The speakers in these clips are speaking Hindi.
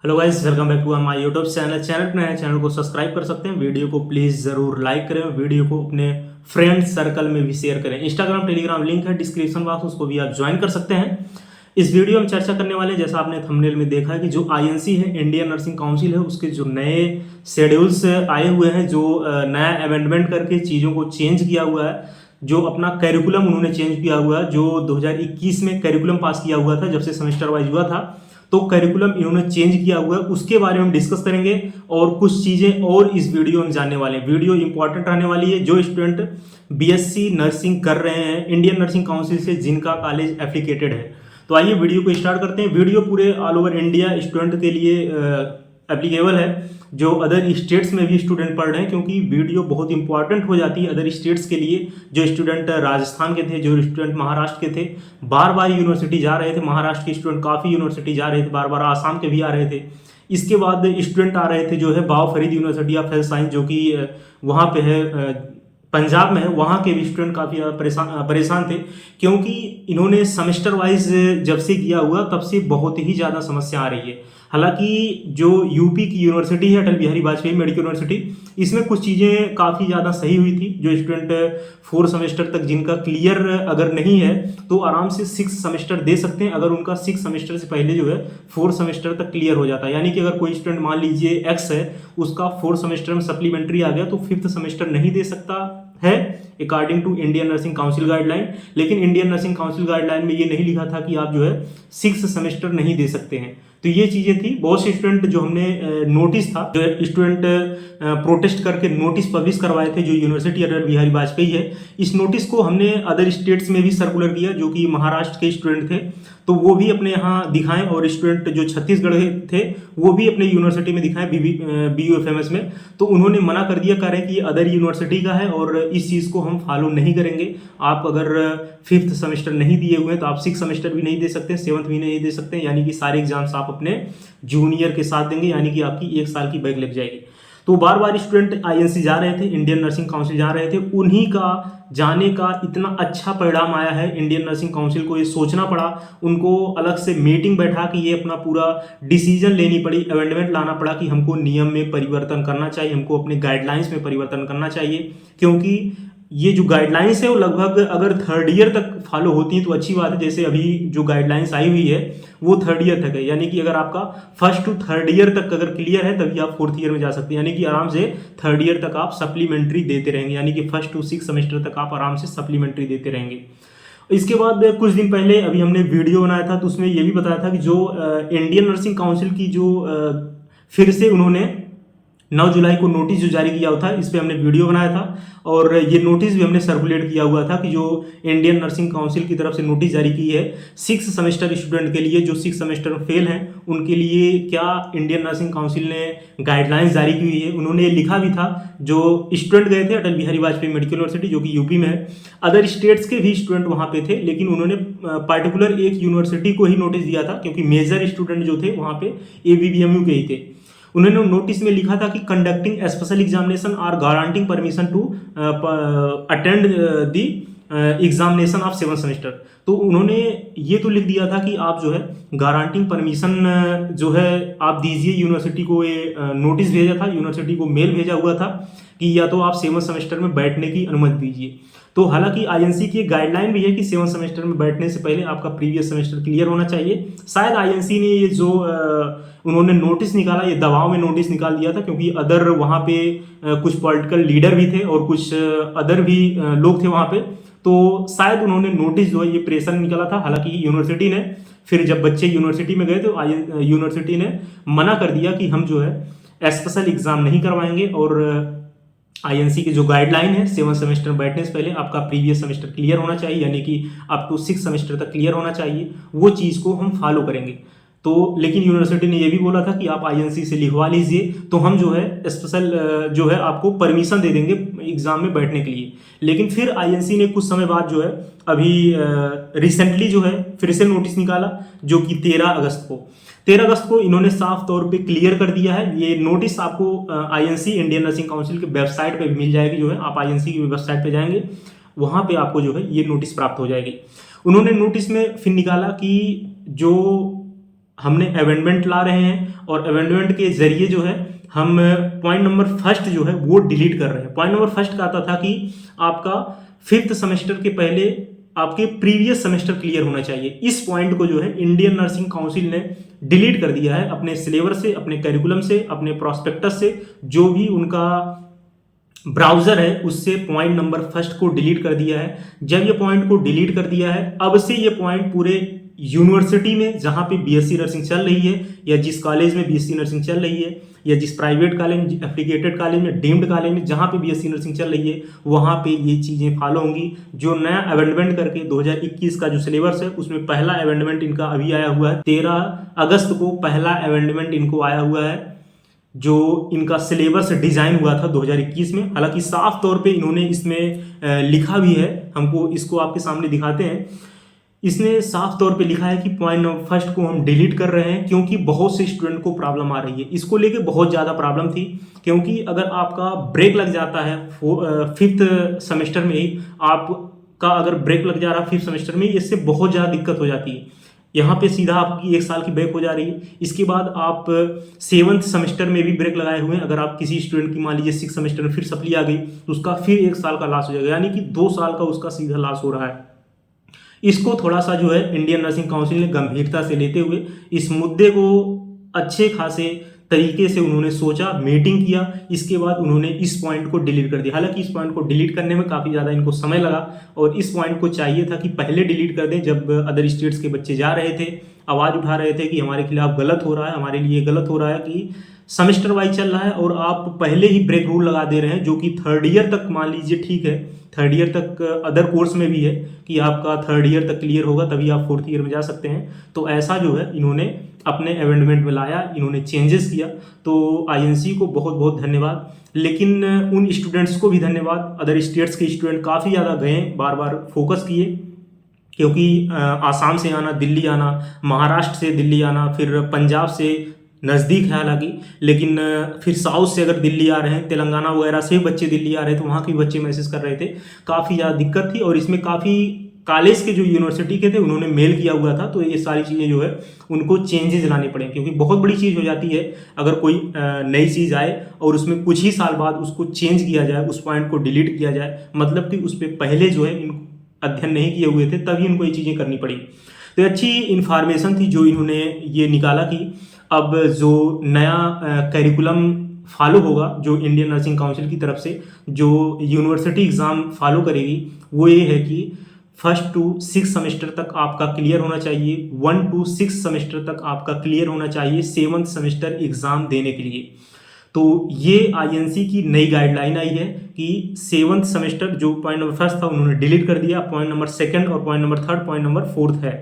Hello guys, welcome back to my YouTube channel पे नए चैनल को सब्सक्राइब कर सकते हैं। वीडियो को प्लीज़ ज़रूर लाइक करें और वीडियो को अपने फ्रेंड सर्कल में भी शेयर करें। इंस्टाग्राम टेलीग्राम लिंक है डिस्क्रिप्शन बॉक्स, उसको भी आप ज्वाइन कर सकते हैं। इस वीडियो में चर्चा करने वाले, जैसा आपने थंबनेल में देखा है, कि जो आईएनसी है, इंडियन नर्सिंग काउंसिल है, उसके जो नए शेड्यूल्स आए हुए हैं, जो नया अमेंडमेंट करके चीज़ों को चेंज किया हुआ है, जो अपना कैरिकुलम उन्होंने चेंज किया हुआ है, जो 2021 में कैरिकुलम पास किया हुआ था जब से सेमेस्टर वाइज हुआ था, तो कैरिकुलम इन्होंने चेंज किया हुआ है, उसके बारे में हम डिस्कस करेंगे और कुछ चीज़ें और इस वीडियो में जानने वाले हैं। वीडियो इंपॉर्टेंट रहने वाली है। जो स्टूडेंट बीएससी नर्सिंग कर रहे हैं इंडियन नर्सिंग काउंसिल से, जिनका कॉलेज एप्लीकेटेड है, तो आइए वीडियो को स्टार्ट करते हैं। वीडियो पूरे ऑल ओवर इंडिया स्टूडेंट के लिए एप्लीकेबल है, जो अदर स्टेट्स में भी स्टूडेंट पढ़ रहे हैं, क्योंकि वीडियो बहुत इंपॉर्टेंट हो जाती है अदर स्टेट्स के लिए। जो स्टूडेंट राजस्थान के थे, जो स्टूडेंट महाराष्ट्र के थे, बार बार यूनिवर्सिटी जा रहे थे, महाराष्ट्र के स्टूडेंट काफ़ी यूनिवर्सिटी जा रहे थे, बार बार आसाम के भी आ रहे थे। इसके बाद स्टूडेंट आ रहे थे जो है बाव Farid university of health science, जो कि वहाँ पे है, पंजाब में है। वहाँ के भी स्टूडेंट काफ़ी परेशान थे, क्योंकि इन्होंने सेमेस्टर वाइज जब से किया हुआ तब से बहुत ही ज़्यादा समस्या आ रही है। हालांकि जो यूपी की यूनिवर्सिटी है, अटल बिहारी वाजपेयी मेडिकल यूनिवर्सिटी, इसमें कुछ चीज़ें काफ़ी ज़्यादा सही हुई थी। जो स्टूडेंट 4 सेमेस्टर तक जिनका क्लियर अगर नहीं है, तो आराम से 6 सेमेस्टर दे सकते हैं, अगर उनका 6 सेमेस्टर से पहले जो है 4 सेमेस्टर तक क्लियर हो जाता है। यानी कि अगर कोई स्टूडेंट मान लीजिए एक्स है, उसका 4 सेमेस्टर में सप्लीमेंट्री आ गया, तो 5th सेमेस्टर नहीं दे सकता है according to Indian Nursing Council guideline. लेकिन इंडियन नर्सिंग काउंसिल गाइडलाइन में ये नहीं लिखा था कि आप जो है 6 सेमेस्टर नहीं दे सकते हैं। तो ये चीज़ें थी। बहुत से स्टूडेंट जो हमने नोटिस था, जो स्टूडेंट प्रोटेस्ट करके नोटिस पब्लिश करवाए थे, जो यूनिवर्सिटी अटल बिहारी वाजपेयी है, इस नोटिस को हमने अदर स्टेट्स में भी सर्कुलर किया। जो कि महाराष्ट्र के स्टूडेंट थे, तो वो भी अपने यहाँ दिखाएं, और स्टूडेंट जो छत्तीसगढ़ थे वो भी अपने यूनिवर्सिटी में दिखाएं, BUFMS में। तो उन्होंने मना कर दिया, कह रहे हैं कि ये अदर यूनिवर्सिटी का है और इस चीज़ को हम फॉलो नहीं करेंगे। आप अगर 5th सेमेस्टर नहीं दिए हुए हैं, तो आप 6 सेमेस्टर भी नहीं दे सकते, 7th भी नहीं दे सकते, यानी कि सारे एग्जाम्स आप अपने जूनियर के साथ देंगे, यानी कि आपकी 1 साल की बैक लग जाएगी। तो बार बार स्टूडेंट आईएनसी जा रहे थे, इंडियन नर्सिंग काउंसिल जा रहे थे, उन्हीं का जाने का इतना अच्छा परिणाम आया है। इंडियन नर्सिंग काउंसिल को ये सोचना पड़ा, उनको अलग से मीटिंग बैठा कि ये अपना पूरा डिसीजन लेनी पड़ी, अमेंडमेंट लाना पड़ा कि हमको नियम में परिवर्तन करना चाहिए, हमको अपने गाइडलाइंस में परिवर्तन करना चाहिए। क्योंकि ये जो गाइडलाइंस है वो लगभग अगर 3rd ईयर तक फॉलो होती है तो अच्छी बात है। जैसे अभी जो गाइडलाइंस आई हुई है वो 3rd ईयर तक है, यानी कि अगर आपका 1st to 3rd ईयर तक अगर क्लियर है, तभी आप 4th ईयर में जा सकते हैं। यानी कि आराम से 3rd ईयर तक आप सप्लीमेंट्री देते रहेंगे, यानी कि 1st to 6 सेमेस्टर तक आप आराम से सप्लीमेंट्री देते रहेंगे। इसके बाद कुछ दिन पहले अभी हमने वीडियो बनाया था, तो उसमें ये भी बताया था कि जो इंडियन नर्सिंग काउंसिल की जो फिर से उन्होंने 9 जुलाई को नोटिस जो जारी किया हुआ था, इस पर हमने वीडियो बनाया था, और ये नोटिस भी हमने सर्कुलेट किया हुआ था कि जो इंडियन नर्सिंग काउंसिल की तरफ से नोटिस जारी की है 6 सेमेस्टर स्टूडेंट के लिए, जो 6 सेमेस्टर में फेल हैं, उनके लिए क्या इंडियन नर्सिंग काउंसिल ने गाइडलाइंस जारी की हुई है। उन्होंने लिखा भी था, जो स्टूडेंट गए थे अटल बिहारी वाजपेयी मेडिकल यूनिवर्सिटी, जो कि यूपी में है, अदर स्टेट्स के भी स्टूडेंट वहाँ पे थे, लेकिन उन्होंने पर्टिकुलर एक यूनिवर्सिटी को ही नोटिस दिया था, क्योंकि मेजर स्टूडेंट जो थे वहाँ पे ABBMU के ही थे। उन्होंने नोटिस में लिखा था कि conducting special examination or granting permission to attend the examination of 7th semester. तो उन्होंने ये तो लिख दिया था कि आप जो है गारंटिंग परमिशन जो है आप दीजिए। यूनिवर्सिटी को ये नोटिस भेजा था, यूनिवर्सिटी को मेल भेजा हुआ था कि या तो आप 7th सेमेस्टर में बैठने की अनुमति दीजिए। तो हालांकि आईएनसी की गाइडलाइन भी है कि 7th सेमेस्टर में बैठने से पहले आपका प्रीवियस सेमेस्टर क्लियर होना चाहिए। शायद आईएनसी ने ये जो उन्होंने नोटिस निकाला, ये दबाव में नोटिस निकाल दिया था, क्योंकि अदर वहाँ पे कुछ पॉलिटिकल लीडर भी थे और कुछ अदर भी लोग थे वहाँ पे। तो शायद उन्होंने नोटिस जो है ये प्रेशर निकाला था। हालांकि यूनिवर्सिटी ने फिर जब बच्चे यूनिवर्सिटी में गए, तो यूनिवर्सिटी ने मना कर दिया कि हम जो है स्पेशल एग्जाम नहीं करवाएंगे, और आईएनसी की जो गाइडलाइन है 7th सेमेस्टर में बैठने से पहले आपका प्रीवियस सेमेस्टर क्लियर होना चाहिए, यानी कि अप टू 6 सेमेस्टर तक क्लियर होना चाहिए, वो चीज़ को हम फॉलो करेंगे। तो लेकिन यूनिवर्सिटी ने ये भी बोला था कि आप आईएनसी से लिखवा लीजिए, तो हम जो है स्पेशल जो है आपको परमिशन दे देंगे एग्जाम में बैठने के लिए। लेकिन फिर आईएनसी ने कुछ समय बाद जो है अभी रिसेंटली जो है फिर से नोटिस निकाला, जो कि 13 अगस्त को इन्होंने साफ तौर पे क्लियर कर दिया है। ये नोटिस आपको आईएनसी इंडियन नर्सिंग काउंसिल के वेबसाइट पे मिल जाएगी। जो है आप आईएनसी की वेबसाइट पे जाएंगे, वहाँ पे आपको जो है ये नोटिस प्राप्त हो जाएगी। उन्होंने नोटिस में फिर निकाला कि जो हमने अमेंडमेंट ला रहे हैं और अमेंडमेंट के जरिए जो है हम पॉइंट नंबर फर्स्ट जो है वो डिलीट कर रहे हैं। पॉइंट नंबर फर्स्ट का आता था कि आपका 5th सेमेस्टर के पहले आपके प्रीवियस सेमेस्टर क्लियर होना चाहिए। इस पॉइंट को जो है इंडियन नर्सिंग काउंसिल ने डिलीट कर दिया है अपने सिलेबस से, अपने करिकुलम से, अपने प्रोस्पेक्टस से, जो भी उनका ब्राउजर है उससे पॉइंट नंबर फर्स्ट को डिलीट कर दिया है। जब ये पॉइंट को डिलीट कर दिया है, अब से ये पॉइंट पूरे यूनिवर्सिटी में जहां पे बीएससी नर्सिंग चल रही है या जिस कॉलेज में बीएससी नर्सिंग चल रही है या जिस प्राइवेट कॉलेज में, एप्लीकेटेड कॉलेज में, डीम्ड कॉलेज में जहां पे बीएससी नर्सिंग चल रही है वहां पे ये चीजें फॉलो होंगी। जो नया अमेंडमेंट करके 2021 का जो सिलेबस है उसमें पहला अमेंडमेंट इनका अभी आया हुआ है। 13 अगस्त को पहला अमेंडमेंट इनको आया हुआ है जो इनका सिलेबस डिजाइन हुआ था 2021 में। हालांकि साफ तौर पे इन्होंने इसमें लिखा भी है, हमको इसको आपके सामने दिखाते हैं। इसने साफ तौर पे लिखा है कि पॉइंट नंबर फर्स्ट को हम डिलीट कर रहे हैं क्योंकि बहुत से स्टूडेंट को प्रॉब्लम आ रही है। इसको लेके बहुत ज़्यादा प्रॉब्लम थी क्योंकि अगर आपका ब्रेक लग जाता है 5th सेमेस्टर में ही, आपका अगर ब्रेक लग जा रहा है 5th सेमेस्टर में, इससे बहुत ज़्यादा दिक्कत हो जाती है। यहाँ पे सीधा आपकी 1 साल की ब्रेक हो जा रही है। इसके बाद आप 7th सेमेस्टर में भी ब्रेक लगाए हुए हैं। अगर आप किसी स्टूडेंट की मान लीजिए 6th सेमेस्टर में फिर सप्ली आ गई तो उसका फिर 1 साल का लॉस हो जाएगा, यानी कि 2 साल का उसका सीधा लॉस हो रहा है। इसको थोड़ा सा जो है इंडियन नर्सिंग काउंसिल ने गंभीरता से लेते हुए इस मुद्दे को अच्छे खासे तरीके से उन्होंने सोचा, मीटिंग किया, इसके बाद उन्होंने इस पॉइंट को डिलीट कर दिया। हालांकि इस पॉइंट को डिलीट करने में काफ़ी ज़्यादा इनको समय लगा और इस पॉइंट को चाहिए था कि पहले डिलीट कर दें जब अदर स्टेट्स के बच्चे जा रहे थे, आवाज़ उठा रहे थे कि हमारे खिलाफ गलत हो रहा है, हमारे लिए गलत हो रहा है कि सेमेस्टर वाइज चल रहा है और आप पहले ही ब्रेक रूल लगा दे रहे हैं, जो कि 3rd ईयर तक मान लीजिए ठीक है, 3rd ईयर तक अदर कोर्स में भी है कि आपका 3rd ईयर तक क्लियर होगा तभी आप 4th ईयर में जा सकते हैं। तो ऐसा जो है इन्होंने अपने अमेंडमेंट में लाया, इन्होंने चेंजेस किया। तो आईएनसी को बहुत बहुत धन्यवाद, लेकिन उन स्टूडेंट्स को भी धन्यवाद। अदर स्टेट्स के स्टूडेंट काफ़ी ज़्यादा गए, बार बार फोकस किए, क्योंकि आसाम से आना, दिल्ली आना, महाराष्ट्र से दिल्ली आना, फिर पंजाब से नज़दीक है हालांकि, लेकिन फिर साउथ से अगर दिल्ली आ रहे हैं, तेलंगाना वगैरह से बच्चे दिल्ली आ रहे हैं तो वहाँ के बच्चे मैसेज कर रहे थे। काफ़ी ज़्यादा दिक्कत थी और इसमें काफ़ी कॉलेज के जो यूनिवर्सिटी के थे उन्होंने मेल किया हुआ था। तो ये सारी चीज़ें जो है उनको चेंजेस लाने पड़े, क्योंकि बहुत बड़ी चीज़ हो जाती है अगर कोई नई चीज़ आए और उसमें कुछ ही साल बाद उसको चेंज किया जाए, उस पॉइंट को डिलीट किया जाए, मतलब कि उस पर पहले जो है इन अध्ययन नहीं किए हुए थे तभी इनको ये चीज़ें करनी पड़ी। तो अच्छी इन्फॉर्मेशन थी जो इन्होंने ये निकाला कि अब जो नया करिकुलम फॉलो होगा, जो इंडियन नर्सिंग काउंसिल की तरफ से जो यूनिवर्सिटी एग्ज़ाम फॉलो करेगी, वो ये है कि 1st to 6th सेमेस्टर तक आपका क्लियर होना चाहिए, 1 to 6th सेमेस्टर तक आपका क्लियर होना चाहिए 7th सेमेस्टर एग्ज़ाम देने के लिए। तो ये आईएनसी की नई गाइडलाइन आई है कि 7th सेमेस्टर जो पॉइंट नंबर फर्स्ट था उन्होंने डिलीट कर दिया, पॉइंट नंबर 2nd और point number 3rd, point number 4th है।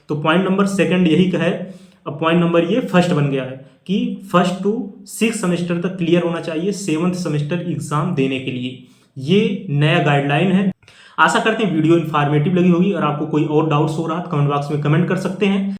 तो पॉइंट नंबर 2nd यही का है, अब पॉइंट नंबर ये फर्स्ट बन गया है कि 1st to 6th सेमेस्टर तक क्लियर होना चाहिए 7th सेमेस्टर एग्जाम देने के लिए। ये नया गाइडलाइन है। आशा करते हैं वीडियो इन्फॉर्मेटिव लगी होगी और आपको कोई और डाउट्स हो रहा है तो कमेंट बॉक्स में कमेंट कर सकते हैं।